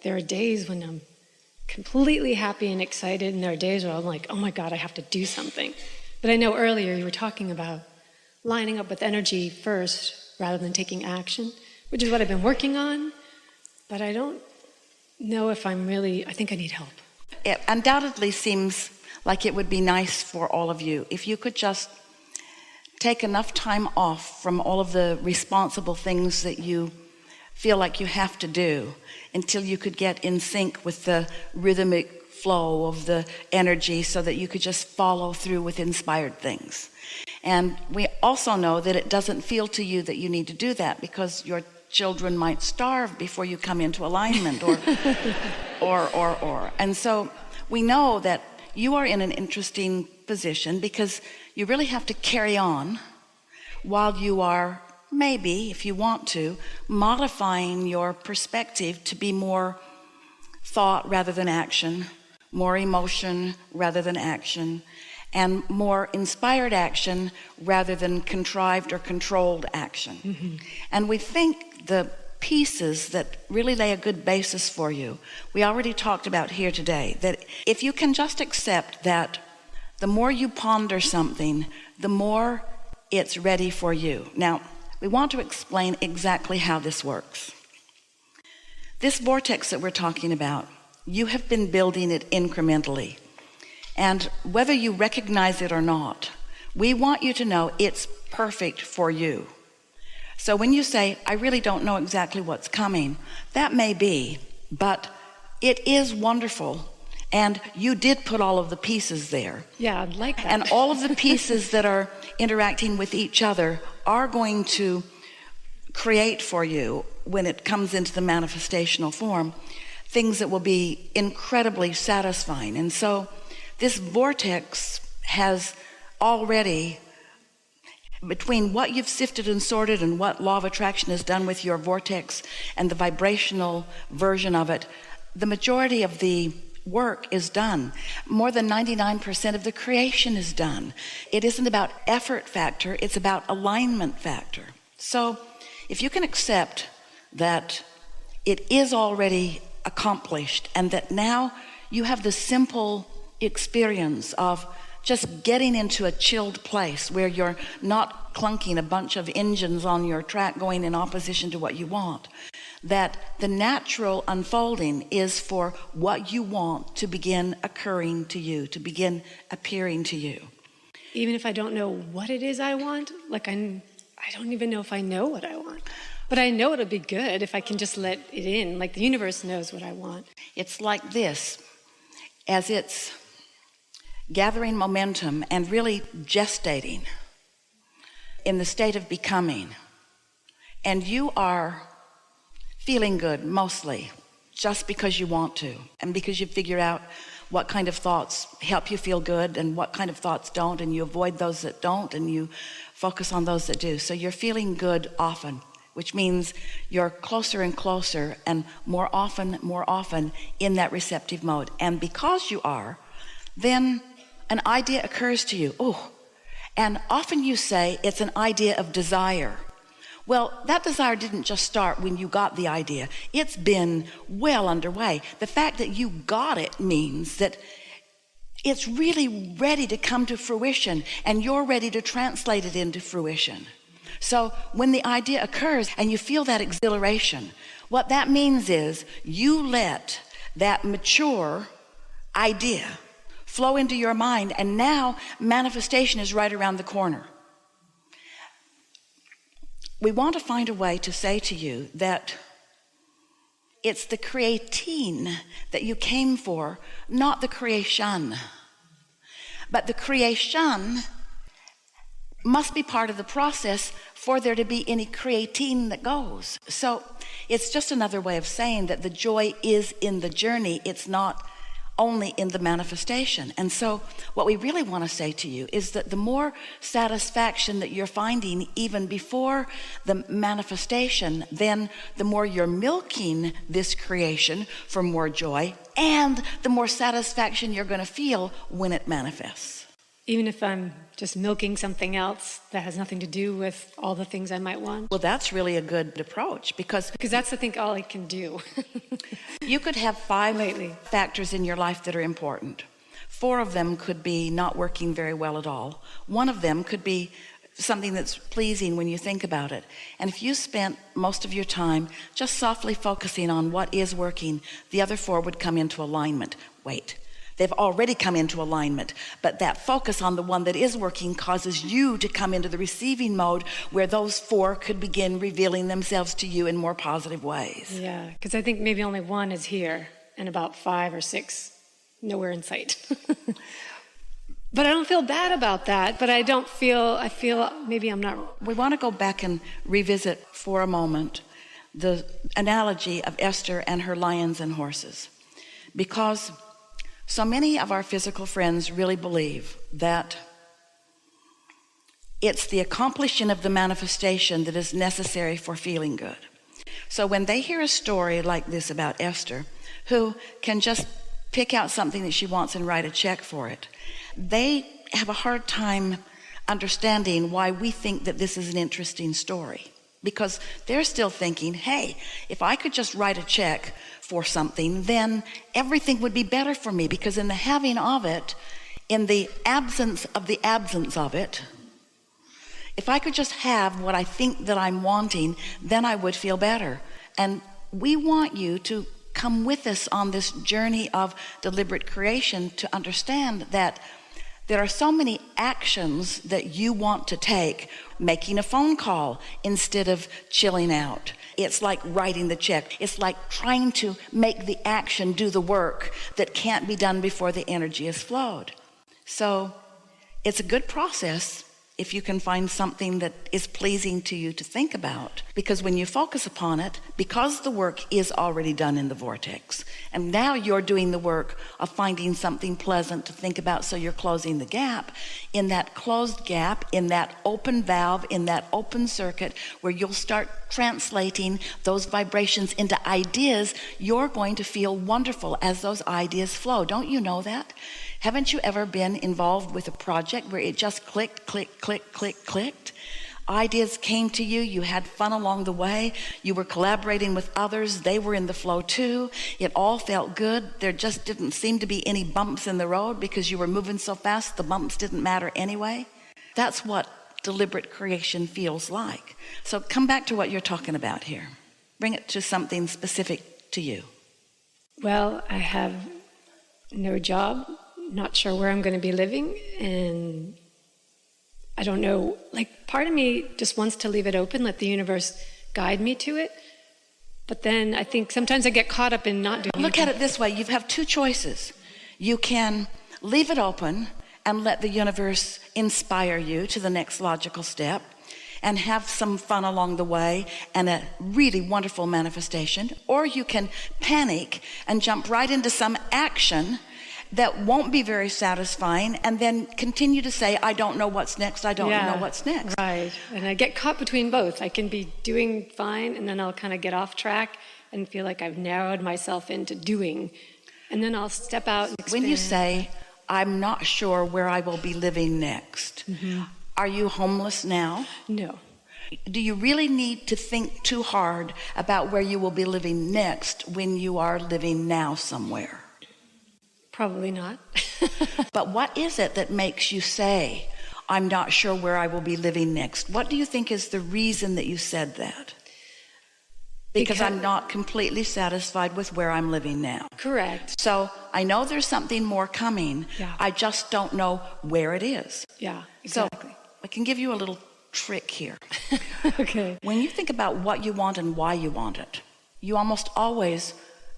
there are days when I'm completely happy and excited, and there are days where I'm like, oh my God, I have to do something. But I know earlier you were talking about lining up with energy first rather than taking action, which is what I've been working on, but I don't know if I think I need help. It undoubtedly seems like it would be nice for all of you if you could just take enough time off from all of the responsible things that you feel like you have to do until you could get in sync with the rhythmic flow of the energy so that you could just follow through with inspired things. And we also know that it doesn't feel to you that you need to do that because your children might starve before you come into alignment or. And so we know that you are in an interesting position because you really have to carry on while you are, maybe, if you want to, modifying your perspective to be more thought rather than action, more emotion rather than action, and more inspired action rather than contrived or controlled action. Mm-hmm. And we think the pieces that really lay a good basis for you, we already talked about here today, that if you can just accept that the more you ponder something, the more it's ready for you. Now, we want to explain exactly how this works. This vortex that we're talking about, you have been building it incrementally. And whether you recognize it or not, we want you to know it's perfect for you. So when you say, I really don't know exactly what's coming, that may be, but it is wonderful. And you did put all of the pieces there. Yeah, I'd like that. And all of the pieces that are interacting with each other are going to create for you, when it comes into the manifestational form, things that will be incredibly satisfying. And so this vortex has already, between what you've sifted and sorted and what law of attraction has done with your vortex and the vibrational version of it, the majority of the work is done. More than 99% of the creation is done. It isn't about effort factor, it's about alignment factor. So if you can accept that it is already accomplished and that now you have the simple experience of just getting into a chilled place where you're not clunking a bunch of engines on your track going in opposition to what you want, that the natural unfolding is for what you want to begin occurring to you, to begin appearing to you. Even if I don't know what it is I want, like I don't even know if I know what I want. But I know it'll be good if I can just let it in, like the universe knows what I want. It's like this, as it's gathering momentum and really gestating in the state of becoming, and you are feeling good mostly just because you want to, and because you figure out what kind of thoughts help you feel good and what kind of thoughts don't, and you avoid those that don't and you focus on those that do. So you're feeling good often, which means you're closer and closer and more often in that receptive mode. And because you are, then an idea occurs to you. Oh, and often you say it's an idea of desire. Well, that desire didn't just start when you got the idea. It's been well underway. The fact that you got it means that it's really ready to come to fruition, and you're ready to translate it into fruition. So when the idea occurs and you feel that exhilaration, what that means is you let that mature idea flow into your mind, and now manifestation is right around the corner. We want to find a way to say to you that it's the creating that you came for, not the creation. But the creation must be part of the process for there to be any creating that goes. So it's just another way of saying that the joy is in the journey. It's not only in the manifestation. And so what we really want to say to you is that the more satisfaction that you're finding even before the manifestation, then the more you're milking this creation for more joy, and the more satisfaction you're going to feel when it manifests. even if I'm just milking something else that has nothing to do with all the things I might want. Well, that's really a good approach because that's, I think, all I can do. you could have 5 lately factors in your life that are important. 4 of them could be not working very well at all. 1 of them could be something that's pleasing when you think about it. And if you spent most of your time just softly focusing on what is working, the other 4 would come into alignment. Wait, they've already come into alignment, but that focus on the one that is working causes you to come into the receiving mode where those 4 could begin revealing themselves to you in more positive ways. Yeah, because I think maybe only 1 is here and about 5 or 6 nowhere in sight. But I don't feel bad about that, but I feel maybe I'm not. We want to go back and revisit for a moment the analogy of Esther and her lions and horses, because so many of our physical friends really believe that it's the accomplishing of the manifestation that is necessary for feeling good. So when they hear a story like this about Esther, who can just pick out something that she wants and write a check for it, they have a hard time understanding why we think that this is an interesting story, because they're still thinking, hey, if I could just write a check for something, then everything would be better for me, because in the having of it, in the absence of it, if I could just have what I think that I'm wanting, then I would feel better. And we want you to come with us on this journey of deliberate creation to understand that there are so many actions that you want to take, making a phone call instead of chilling out. It's like writing the check. It's like trying to make the action do the work that can't be done before the energy has flowed. So it's a good process if you can find something that is pleasing to you to think about, because when you focus upon it, because the work is already done in the vortex, and now you're doing the work of finding something pleasant to think about, so you're closing the gap. In that closed gap, in that open valve, in that open circuit where you'll start translating those vibrations into ideas, you're going to feel wonderful as those ideas flow. Don't you know that? Haven't you ever been involved with a project where it just clicked? Ideas came to you, you had fun along the way, you were collaborating with others, they were in the flow too, it all felt good. There just didn't seem to be any bumps in the road because you were moving so fast, the bumps didn't matter anyway. That's what deliberate creation feels like. So come back to what you're talking about here. Bring it to something specific to you. Well, I have no job, not sure where I'm going to be living, and I don't know, like, part of me just wants to leave it open, let the universe guide me to it. But then I think sometimes I get caught up in not doing it. Look at it this way. You have 2 choices. You can leave it open and let the universe inspire you to the next logical step and have some fun along the way and a really wonderful manifestation. Or you can panic and jump right into some action that won't be very satisfying, and then continue to say, I don't know what's next, I don't know what's next. Right, and I get caught between both. I can be doing fine, and then I'll kind of get off track and feel like I've narrowed myself into doing, and then I'll step out and expand. When you say, I'm not sure where I will be living next, are you homeless now? No. Do you really need to think too hard about where you will be living next when you are living now somewhere? Probably not. But what is it that makes you say, I'm not sure where I will be living next? What do you think is the reason that you said that? Because I'm not completely satisfied with where I'm living now. Correct. So I know there's something more coming. Yeah. I just don't know where it is. Yeah, exactly. So I can give you a little trick here. Okay. When you think about what you want and why you want it, you almost always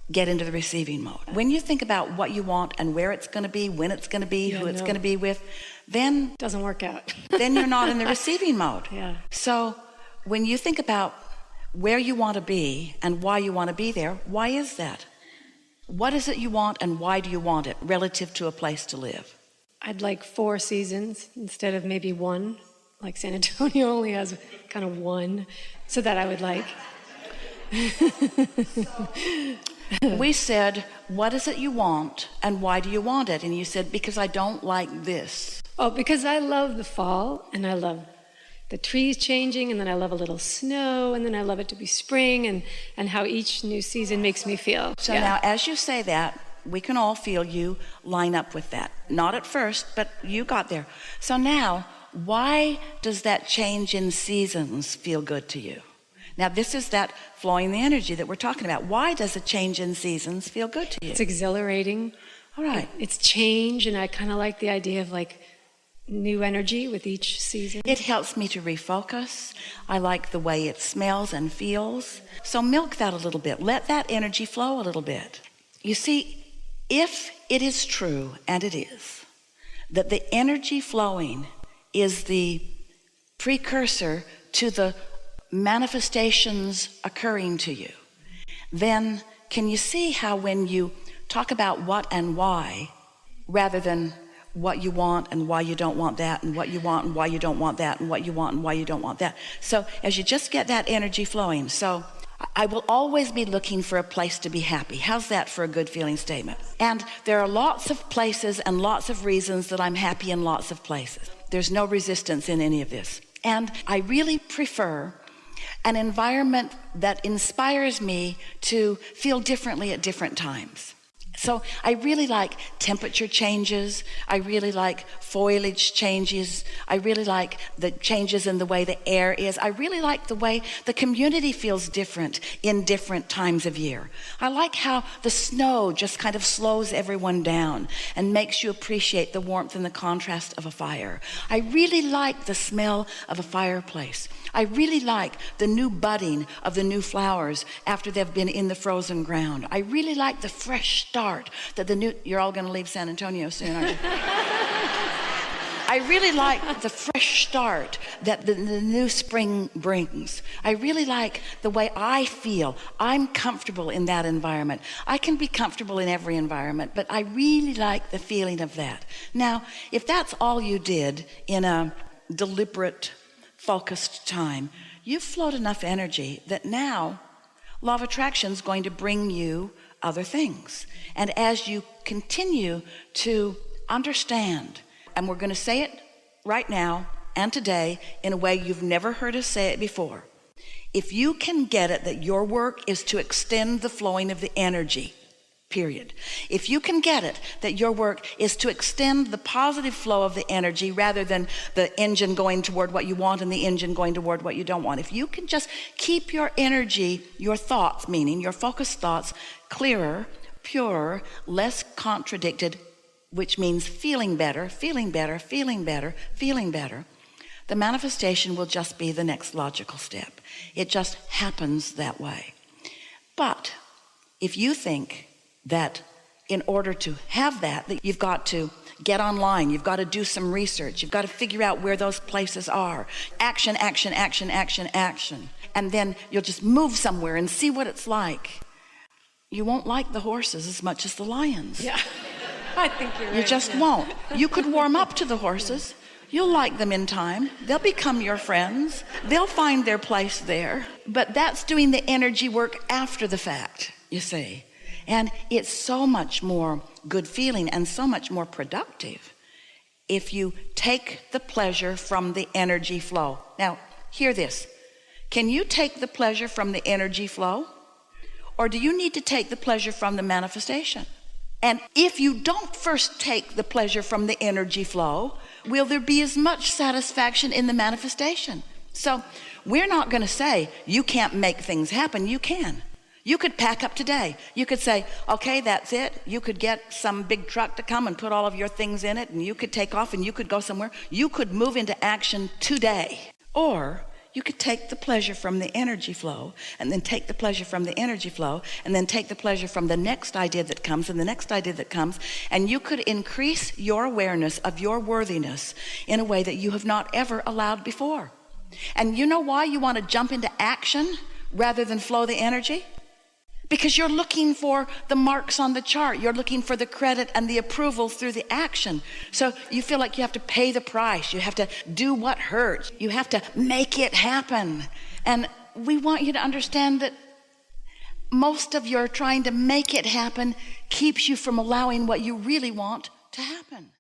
get into the receiving mode. When you think about what you want and where it's going to be, when it's going to be, who it's going to be with, then doesn't work out. Then you're not in the receiving mode. Yeah. So when you think about where you want to be and why you want to be there, why is that? What is it you want and why do you want it relative to a place to live? I'd like 4 seasons instead of maybe 1. Like San Antonio only has kind of 1, so that I would like. We said, what is it you want and why do you want it? And you said, because I don't like this. Oh, because I love the fall, and I love the trees changing, and then I love a little snow, and then I love it to be spring, and how each new season makes me feel. So now, as you say that, we can all feel you line up with that. Not at first, but you got there. So now, why does that change in seasons feel good to you? Now, this is that flowing the energy that we're talking about. Why does a change in seasons feel good to you? It's exhilarating. All right. It's change, and I kind of like the idea of like new energy with each season. It helps me to refocus. I like the way it smells and feels. So milk that a little bit. Let that energy flow a little bit. You see, if it is true, and it is, that the energy flowing is the precursor to the manifestations occurring to you, then can you see how when you talk about what and why, rather than what you want and why you don't want that, and what you want and why you don't want that, and what you want and why you don't want that. So as you just get that energy flowing, so I will always be looking for a place to be happy. How's that for a good feeling statement? And there are lots of places and lots of reasons that I'm happy in lots of places. There's no resistance in any of this. And I really prefer an environment that inspires me to feel differently at different times. So I really like temperature changes. I really like foliage changes. I really like the changes in the way the air is. I really like the way the community feels different in different times of year. I like how the snow just kind of slows everyone down and makes you appreciate the warmth and the contrast of a fire. I really like the smell of a fireplace. I really like the new budding of the new flowers after they've been in the frozen ground. I really like the fresh start that you're all going to leave San Antonio soon, aren't you? I really like the fresh start that the new spring brings. I really like the way I feel. I'm comfortable in that environment. I can be comfortable in every environment, but I really like the feeling of that. Now, if that's all you did in a deliberate, focused time, you've flowed enough energy that now law of attraction is going to bring you other things. And as you continue to understand, and we're going to say it right now and today in a way you've never heard us say it before, if you can get it that your work is to extend the flowing of the energy, period. If you can get it that your work is to extend the positive flow of the energy rather than the engine going toward what you want and the engine going toward what you don't want. If you can just keep your energy, your thoughts, meaning your focused thoughts, clearer, purer, less contradicted, which means feeling better, feeling better, feeling better, feeling better, the manifestation will just be the next logical step. It just happens that way. But if you think that in order to have that you've got to get online, you've got to do some research, you've got to figure out where those places are. Action, action, action, action, action. And then you'll just move somewhere and see what it's like. You won't like the horses as much as the lions. Yeah, I think you're right. You just won't. You could warm up to the horses. You'll like them in time. They'll become your friends. They'll find their place there. But that's doing the energy work after the fact, you see. And it's so much more good feeling and so much more productive if you take the pleasure from the energy flow. Now, hear this. Can you take the pleasure from the energy flow? Or do you need to take the pleasure from the manifestation? And if you don't first take the pleasure from the energy flow, will there be as much satisfaction in the manifestation? So we're not going to say you can't make things happen. You can. You could pack up today. You could say, okay, that's it. You could get some big truck to come and put all of your things in it, and you could take off and you could go somewhere. You could move into action today. Or you could take the pleasure from the energy flow, and then take the pleasure from the energy flow, and then take the pleasure from the next idea that comes and the next idea that comes, and you could increase your awareness of your worthiness in a way that you have not ever allowed before. And you know why you want to jump into action rather than flow the energy? Because you're looking for the marks on the chart. You're looking for the credit and the approval through the action. So you feel like you have to pay the price. You have to do what hurts. You have to make it happen. And we want you to understand that most of your trying to make it happen keeps you from allowing what you really want to happen.